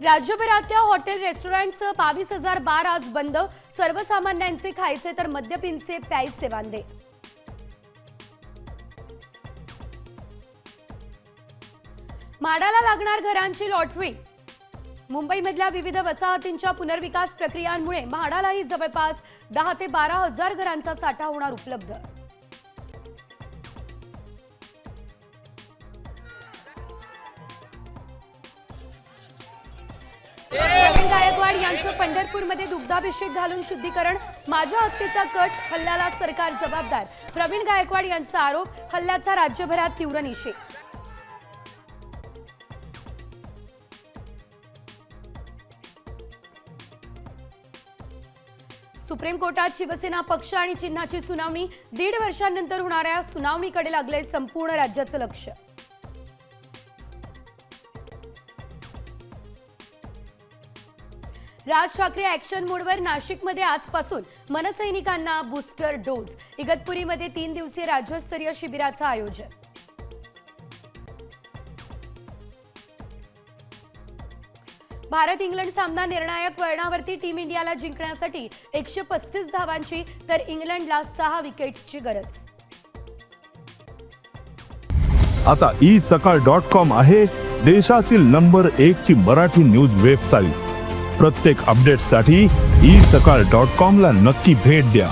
राज्यभरातल्या हॉटेल रेस्टॉरंटसह 22,000 बार आज बंद. सर्वसामान्यांचे खायचे तर मद्यपींचे प्यायचे वांदे. म्हाडाला लागणार घरांची लॉटरी. मुंबईमधल्या विविध वसाहतींच्या पुनर्विकास प्रक्रियांमुळे म्हाडालाही जवळपास 10 ते 12,000 घरांचा साठा होणार उपलब्ध. प्रवीण गायकवाड यांचं पंढरपूरमध्ये दुग्धाभिषेक घालून शुद्धीकरण. माझ्या हत्येचा कट, हल्ल्याला सरकार जबाबदार. प्रवीण गायकवाड यांचा आरोप. हल्ल्याचा राज्यभरात तीव्र निषेध. सुप्रीम कोर्टात शिवसेना पक्ष आणि चिन्हाची सुनावणी. 1.5 वर्षांनंतर होणाऱ्या सुनावणीकडे लागले संपूर्ण राज्याचं लक्ष. राज ठाकरे ऍक्शन मोडवर. नाशिकमध्ये आजपासून मनसैनिकांना बूस्टर डोस. इगतपुरीमध्ये 3 दिवसीय राज्यस्तरीय शिबिराचं आयोजन. भारत इंग्लंड सामना निर्णायक वळणावरती. टीम इंडियाला जिंकण्यासाठी 135 धावांची तर इंग्लंडला 6 विकेट्सची गरज. आता isakal.com आहे देशातील नंबर 1 ची मराठी न्यूज वेबसाईट. प्रत्येक अपडेटसाठी isakal.com ला नक्की भेट द्या.